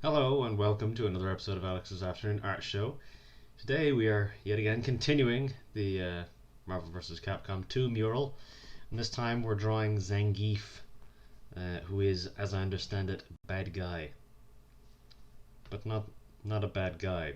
Hello and welcome to another episode of Alex's Afternoon Art Show. Today we are yet again continuing the Marvel vs. Capcom 2 mural, and this time we're drawing Zangief, who is, as I understand it, a bad guy. But not a bad guy.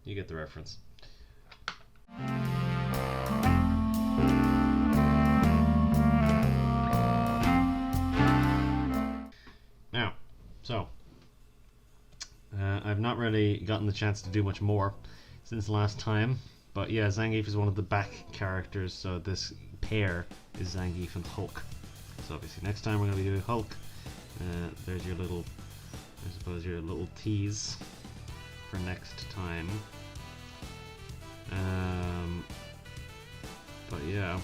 You get the reference. So, I've not really gotten the chance to do much more since last time, but yeah, Zangief is one of the back characters, so this pair is Zangief and Hulk. So obviously next time we're going to be doing Hulk. There's your little, I suppose, your little tease for next time. But yeah,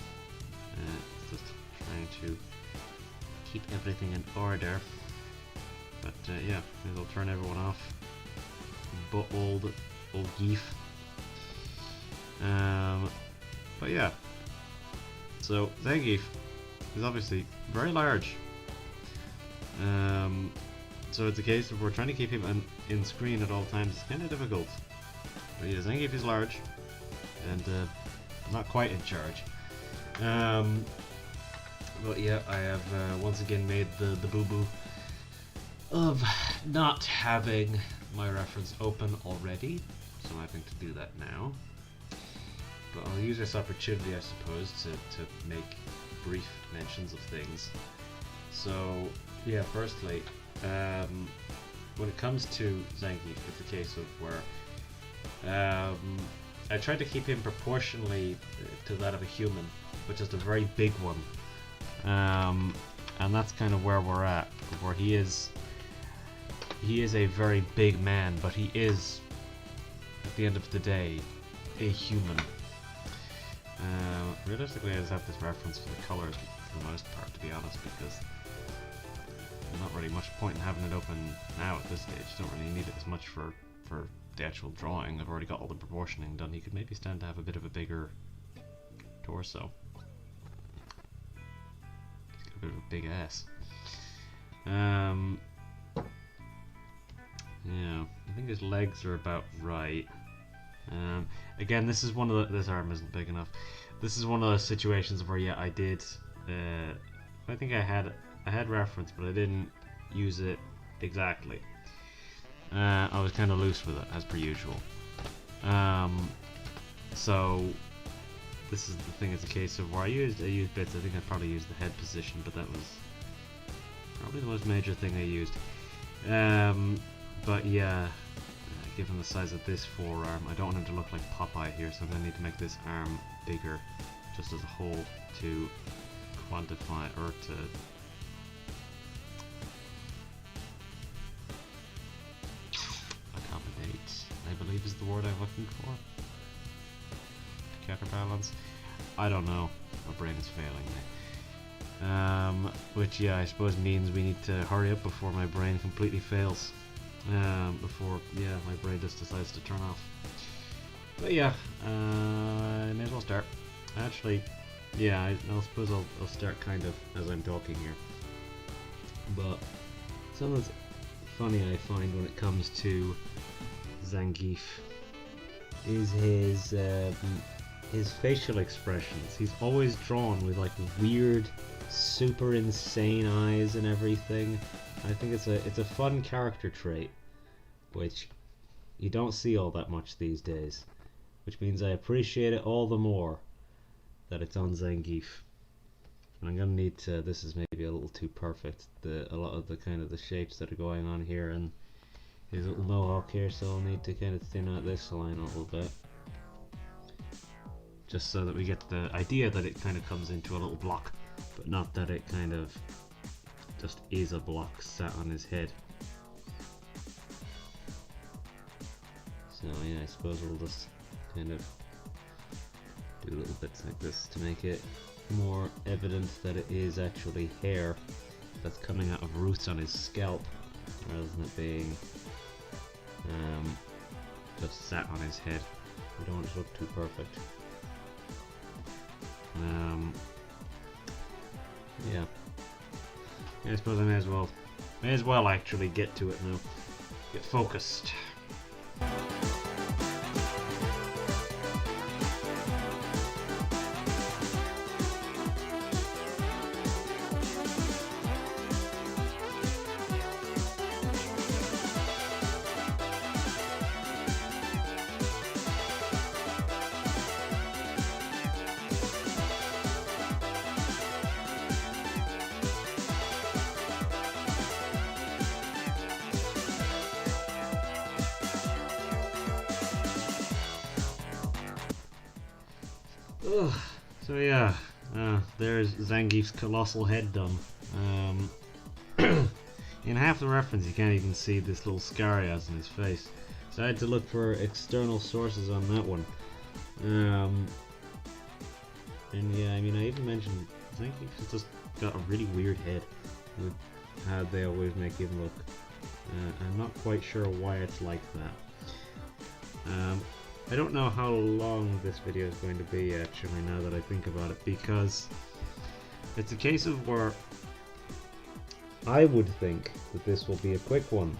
just trying to keep everything in order. But yeah, maybe I'll turn everyone off. But old Geef. But yeah. So Zangief is obviously very large. So it's a case of we're trying to keep him in screen at all times. It's kind of difficult. But yeah, Zangief is large and not quite in charge. But yeah, I have once again made the boo-boo of not having my reference open already, so I'm having to do that now. But I'll use this opportunity, I suppose, to make brief mentions of things. So, yeah, firstly, when it comes to Zangief, it's a case of where I tried to keep him proportionally to that of a human, but just a very big one. And that's kind of where we're at, where he is a very big man, but he is, at the end of the day, a human. Realistically, I just have this reference for the colours for the most part, to be honest, because there's not really much point in having it open now at this stage. Don't really need it as much for the actual drawing. I've already got all the proportioning done. He could maybe stand to have a bit of a bigger torso. He's got a bit of a big ass. Yeah, I think his legs are about right. Again, this is one of this arm isn't big enough. This is one of those situations where yeah, I did. I think I had reference, but I didn't use it exactly. I was kind of loose with it as per usual. So this is the thing. It's a case of where I used bits. I think I probably used the head position, but that was probably the most major thing I used. But yeah, given the size of this forearm, I don't want him to look like Popeye here, so I'm going to need to make this arm bigger, just as a whole, to quantify, or to accommodate, I believe is the word I'm looking for. Counterbalance? I don't know, my brain is failing me. Which yeah, I suppose means we need to hurry up before my brain completely fails. Before, yeah, my brain just decides to turn off. But yeah, I may as well start. Actually, yeah, I suppose I'll start kind of as I'm talking here. But something funny I find when it comes to Zangief is his facial expressions. He's always drawn with like weird, super insane eyes and everything. I think it's a fun character trait, which you don't see all that much these days, which means I appreciate it all the more that it's on Zangief. And I'm gonna need to. This is maybe a little too perfect. A lot of the kind of the shapes that are going on here and his little mohawk here, so I'll need to kind of thin out this line a little bit, just so that we get the idea that it kind of comes into a little block, but not that it kind of just is a block sat on his head. So yeah, I suppose we'll just kind of do little bits like this to make it more evident that it is actually hair that's coming out of roots on his scalp, rather than it being just sat on his head. We don't want it to look too perfect. Yeah. Yeah, I suppose I may as well May as well actually get to it now. Get focused. Ugh. So yeah, there's Zangief's colossal head done. In half the reference you can't even see this little scar he has in his face. So I had to look for external sources on that one. And yeah, I mean, I even mentioned Zangief's just got a really weird head with how they always make him look. I'm not quite sure why it's like that. I don't know how long this video is going to be actually, now that I think about it, because it's a case of where I would think that this will be a quick one,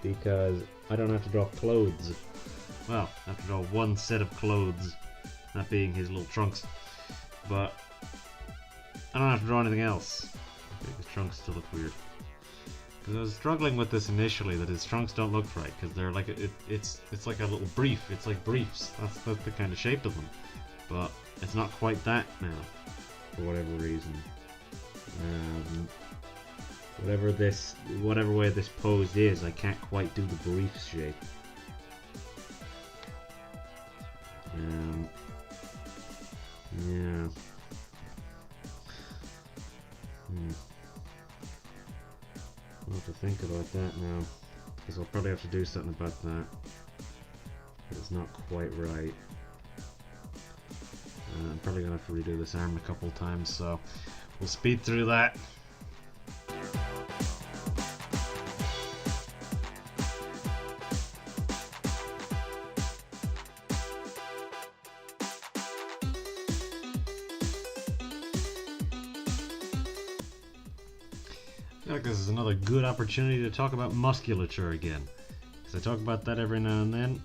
because I don't have to draw clothes. Well, I have to draw one set of clothes, that being his little trunks, but I don't have to draw anything else. I think his trunks still look weird. Because I was struggling with this initially, that his trunks don't look right, because they're like it's like a little brief. It's like briefs. That's the kind of shape of them, but it's not quite that now, for whatever reason. Whatever way this pose is, I can't quite do the brief shape. Yeah. I'll have to think about that now, because I'll probably have to do something about that, but it's not quite right. I'm probably going to have to redo this arm a couple of times, so we'll speed through that. I feel like this is another good opportunity to talk about musculature again, because I talk about that every now and then,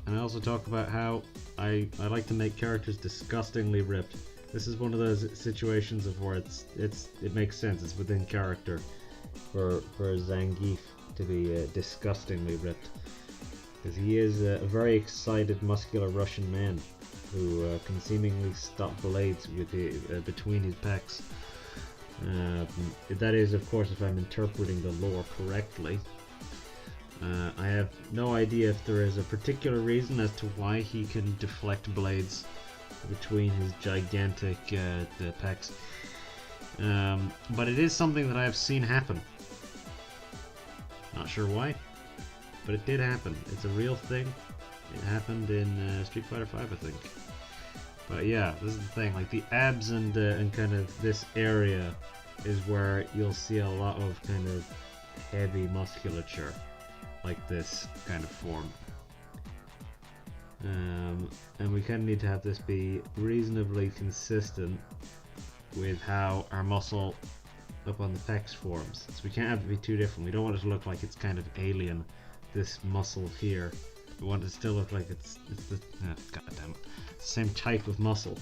and I also talk about how I like to make characters disgustingly ripped. This is one of those situations of where it makes sense. It's within character for Zangief to be disgustingly ripped, because he is a very excited, muscular Russian man who can seemingly stop blades with between his pecs. That is, of course, if I'm interpreting the lore correctly. I have no idea if there is a particular reason as to why he can deflect blades between his gigantic pecs, but it is something that I have seen happen. Not sure why, but it did happen. It's a real thing. It happened in Street Fighter V, I think. But yeah, this is the thing, like the abs and kind of this area is where you'll see a lot of kind of heavy musculature, like this kind of form. And we kind of need to have this be reasonably consistent with how our muscle up on the pecs forms. So we can't have it be too different. We don't want it to look like it's kind of alien, this muscle here. We want it to still look like it's the goddamn same type of muscle,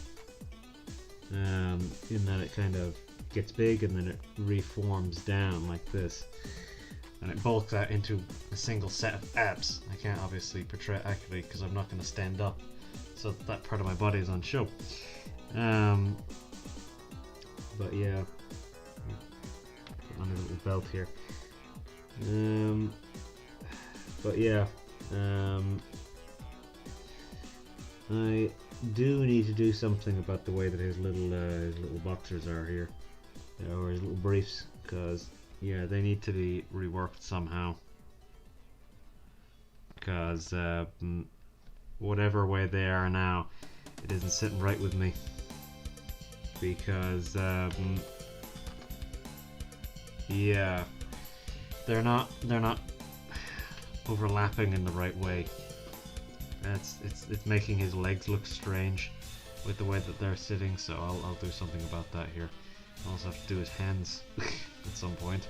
in that it kind of gets big and then it reforms down like this, and it bulks out into a single set of abs. I can't obviously portray it accurately because I'm not going to stand up, so that part of my body is on show. But yeah, put on a little belt here. But yeah, I do need to do something about the way that his little boxers are here, or his little briefs, because yeah, they need to be reworked somehow, because whatever way they are now, it isn't sitting right with me, because yeah, they're not overlapping in the right way. It's making his legs look strange with the way that they're sitting, so I'll do something about that here. I'll also have to do his hands at some point.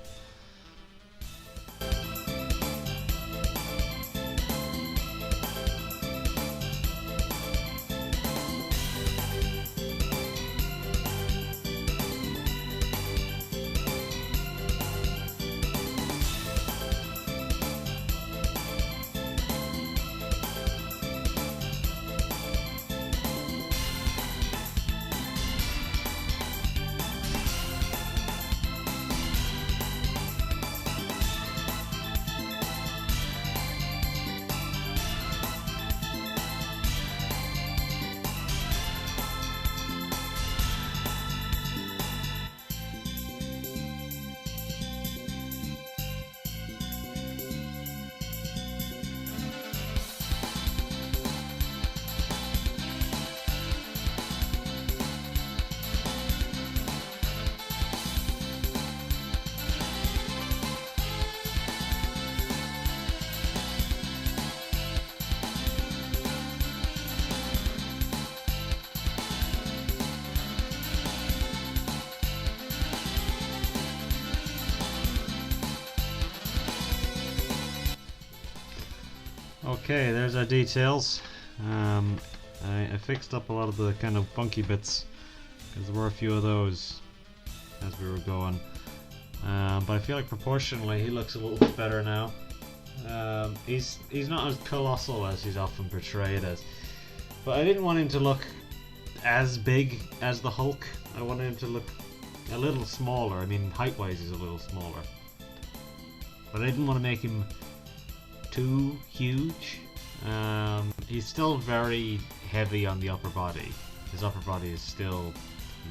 Okay, there's our details. I fixed up a lot of the kind of funky bits because there were a few of those as we were going. But I feel like proportionally he looks a little bit better now. He's not as colossal as he's often portrayed as, but I didn't want him to look as big as the Hulk. I wanted him to look a little smaller. I mean, height-wise he's a little smaller, but I didn't want to make him too huge. He's still very heavy on the upper body. His upper body is still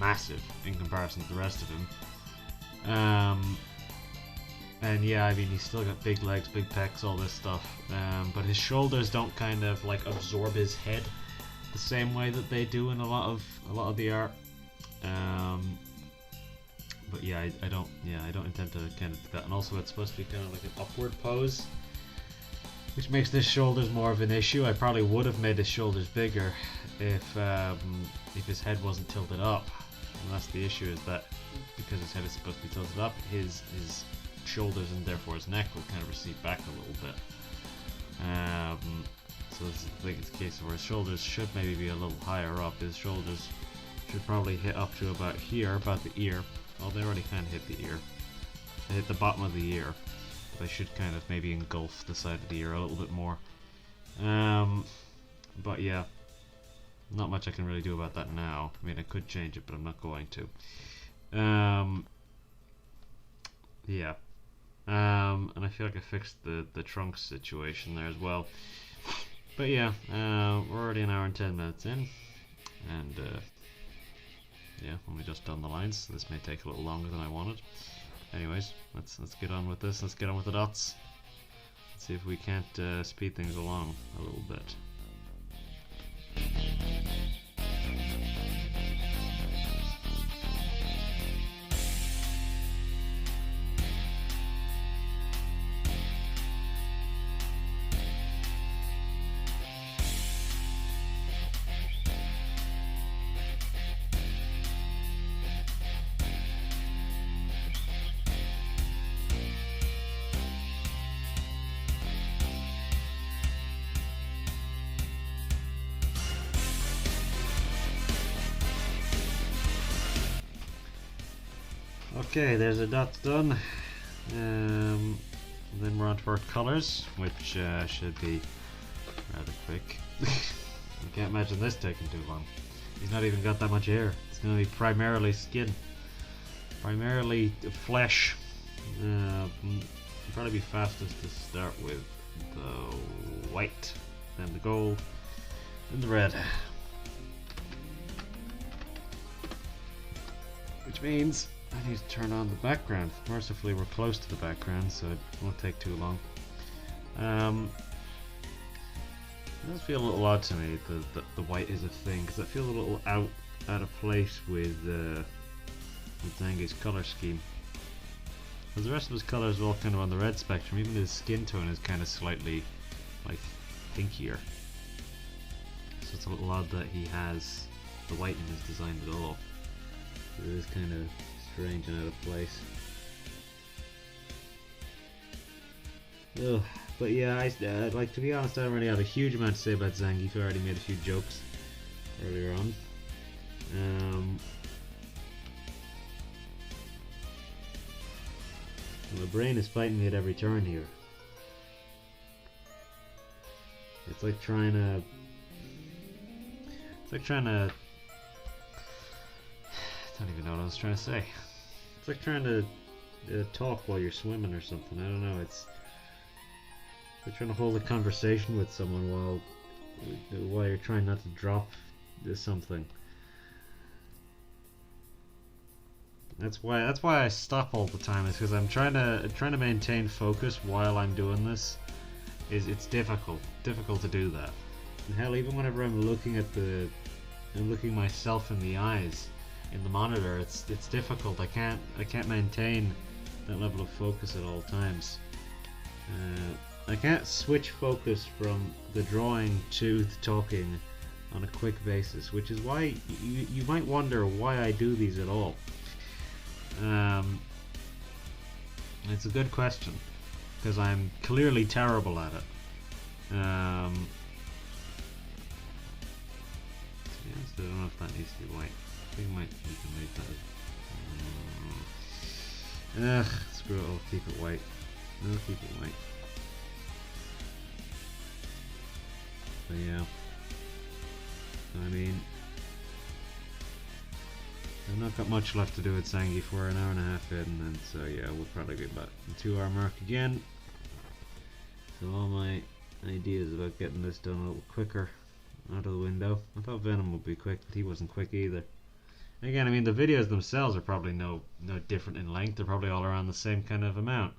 massive in comparison to the rest of him. And yeah, I mean, he's still got big legs, big pecs, all this stuff. But his shoulders don't kind of like absorb his head the same way that they do in a lot of the art. But yeah, I don't intend to kind of do that. And also, it's supposed to be kind of like an upward pose, which makes his shoulders more of an issue. I probably would have made his shoulders bigger if his head wasn't tilted up. And that's the issue, is that because his head is supposed to be tilted up, his shoulders and therefore his neck will kind of recede back a little bit. So this is the case where his shoulders should maybe be a little higher up. His shoulders should probably hit up to about here, about the ear. Well, they already kind of hit the ear. They hit the bottom of the ear. But they should kind of maybe engulf the side of the ear a little bit more. But yeah, not much I can really do about that now. I mean, I could change it, but I'm not going to. Yeah. And I feel like I fixed the trunk situation there as well. But yeah, we're already an hour and 10 minutes in, and yeah, only just done the lines, so this may take a little longer than I wanted. Anyways, let's get on with this. Let's get on with the dots. Let's see if we can't speed things along a little bit. Okay, there's the dots done. Then we're on to our colors, which should be rather quick. I can't imagine this taking too long. He's not even got that much hair. It's going to be primarily skin, primarily flesh. Probably be fastest to start with the white, then the gold, then the red. Which means I need to turn on the background. Mercifully, we're close to the background, so it won't take too long. It does feel a little odd to me that the white is a thing, because it feels a little out of place with Zangief's color scheme. Because the rest of his colors are all kind of on the red spectrum. Even his skin tone is kind of slightly like pinkier. So it's a little odd that he has the white in his design at all. It is kind of strange and out of place. Ugh. But yeah, like, to be honest, I don't really have a huge amount to say about Zangief. I already made a few jokes earlier on. My brain is fighting me at every turn here. It's like trying to I don't even know what I was trying to say. It's like trying to talk while you're swimming or something. I don't know. It's like trying to hold a conversation with someone while you're trying not to drop something. That's why I stop all the time. Is because I'm trying to maintain focus while I'm doing this. It's difficult to do that. And hell, even whenever I'm looking myself in the eyes in the monitor, it's difficult. I can't maintain that level of focus at all times. I can't switch focus from the drawing to the talking on a quick basis, which is why you might wonder why I do these at all. It's a good question, because I'm clearly terrible at it. Yeah, so I don't know if that needs to be white. I think we can make that. Ugh, screw it, I'll keep it white. I'll keep it white. But yeah. I mean, I've not got much left to do with Zangief. We're an hour and a half in, and so yeah, we'll probably be about the 2 hour mark again. So all my ideas about getting this done a little quicker out of the window. I thought Venom would be quick, but he wasn't quick either. Again, I mean, the videos themselves are probably no different in length. They're probably all around the same kind of amount.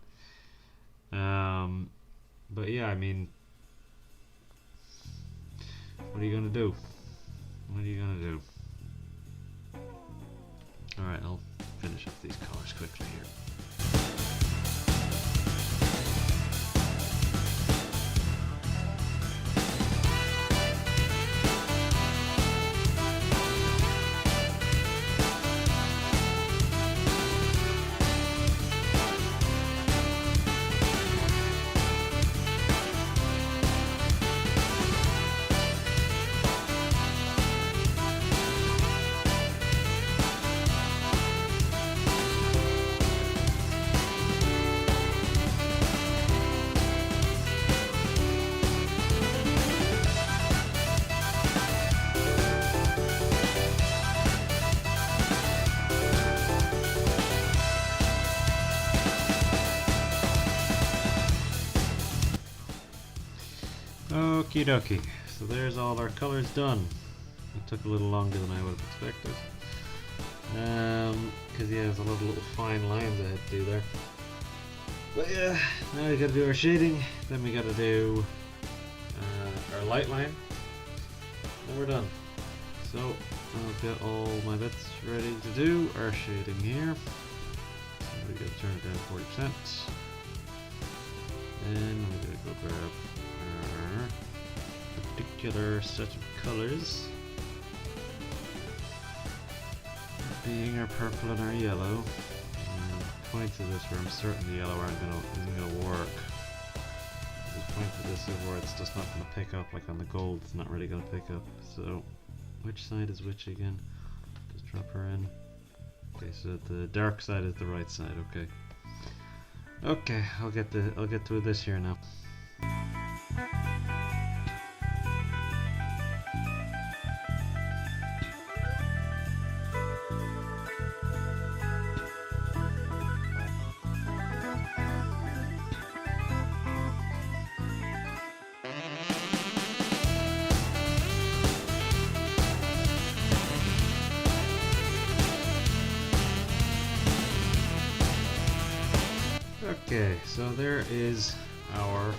But yeah, I mean, what are you gonna do? What are you gonna do? Alright, I'll finish up these colors quickly here. Okie dokie, so there's all our colors done. It took a little longer than I would have expected. Because yeah, there's a lot of little fine lines I had to do there. But yeah, now we gotta do our shading, then we gotta do our light line, and we're done. So I'll get all my bits ready to do our shading here. So we gotta turn it down 40%. Then we're gonna go grab our particular set of colors, being our purple and our yellow. Point to this where I'm certain the yellow isn't gonna work. Just point to this where it's just not gonna pick up, like on the gold it's not really gonna pick up. So which side is which again? Just drop her in. Okay, so the dark side is the right side, okay. Okay, I'll get through this here now. Okay, so there is our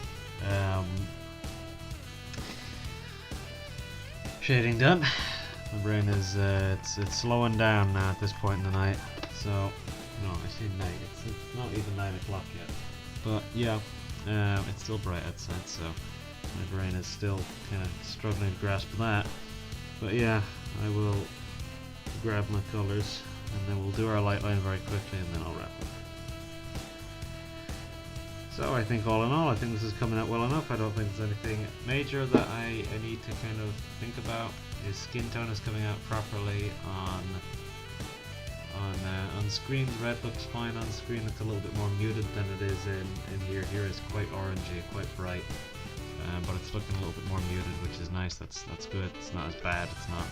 shading done. My brain is it's slowing down now at this point in the night. So no, I say night. It's not even 9 o'clock yet. But yeah, it's still bright outside, so my brain is still kind of struggling to grasp that. But yeah, I will grab my colors and then we'll do our light line very quickly, and then I'll wrap up. So I think all in all, I think this is coming out well enough. I don't think there's anything major that I need to kind of think about. His skin tone is coming out properly on screen. The red looks fine on screen. It's a little bit more muted than it is in here. Here is quite orangey, quite bright, but it's looking a little bit more muted, which is nice. That's good. It's not as bad. It's not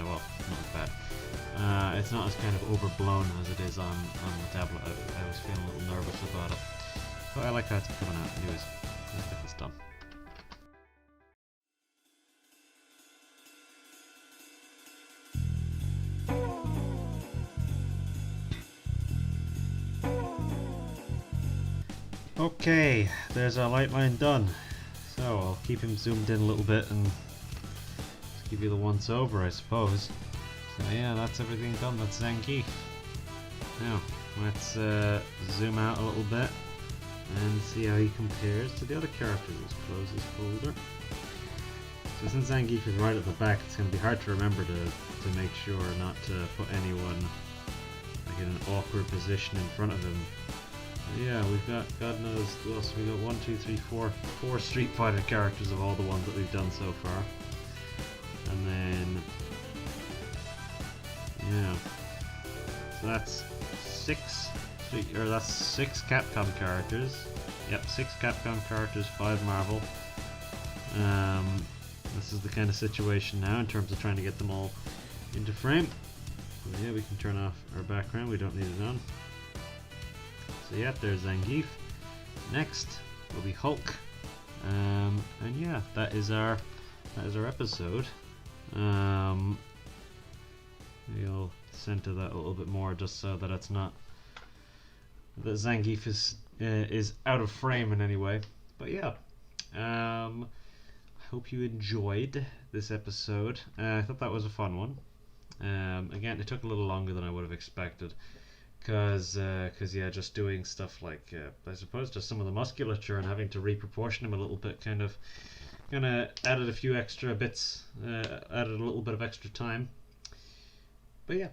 well, not as bad. It's not as kind of overblown as it is on the tablet. I was feeling a little nervous about it. But I like how it's coming out. Anyways, let's get this done. Okay, there's our light line done. So I'll keep him zoomed in a little bit and just give you the once over, I suppose. So yeah, that's everything done. That's Zangief. Now, let's zoom out a little bit and see how he compares to the other characters. Let's close this folder. So since Zangief is right at the back, it's going to be hard to remember to make sure not to put anyone like in an awkward position in front of him Yeah, we've got, God knows what else. We got 1, 2, 3, 4, 4 Street Fighter characters of all the ones that we've done so far. And then, yeah, so that's that's 6 Capcom characters. Yep, 6 Capcom characters, 5 Marvel. This is the kind of situation now in terms of trying to get them all into frame. So yeah, we can turn off our background, we don't need it on. So yeah, there's Zangief. Next will be Hulk. And yeah, that is our episode. Maybe I'll center that a little bit more just so that it's not that Zangief is out of frame in any way. But yeah, I hope you enjoyed this episode. I thought that was a fun one. Again, it took a little longer than I would have expected, cause yeah, just doing stuff like I suppose just some of the musculature and having to reproportion him a little bit kind of added a few extra bits, added a little bit of extra time. But yeah,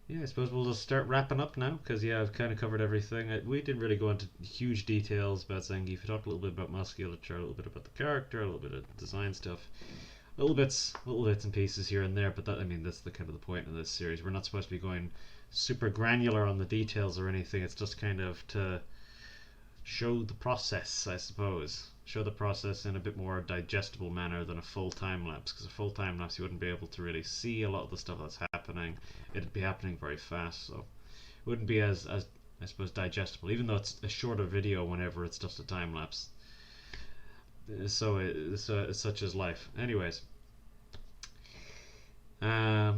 yeah, I suppose we'll just start wrapping up now, because yeah, I've kind of covered everything. We didn't really go into huge details about Zangief. We talked a little bit about musculature, a little bit about the character, a little bit of design stuff, little bits and pieces here and there. But that, I mean, that's the kind of the point of this series. We're not supposed to be going super granular on the details or anything. It's just kind of to show the process, I suppose. Show the process in a bit more digestible manner than a full time lapse, because a full time lapse you wouldn't be able to really see a lot of the stuff that's happening. It'd be happening very fast, so it wouldn't be as I suppose digestible, even though it's a shorter video whenever it's just a time lapse. So such is life. Anyways, yeah,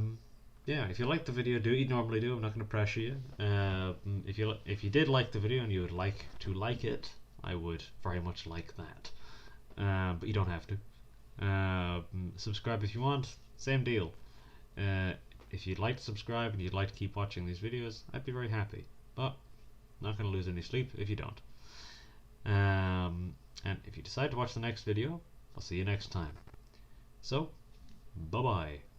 if you liked the video, do what you normally do. I'm not going to pressure you. If you did like the video and you would like to like it, I would very much like that. But you don't have to. Subscribe if you want. Same deal. If you'd like to subscribe and you'd like to keep watching these videos, I'd be very happy. But I'm not going to lose any sleep if you don't. And if you decide to watch the next video, I'll see you next time. So, bye bye.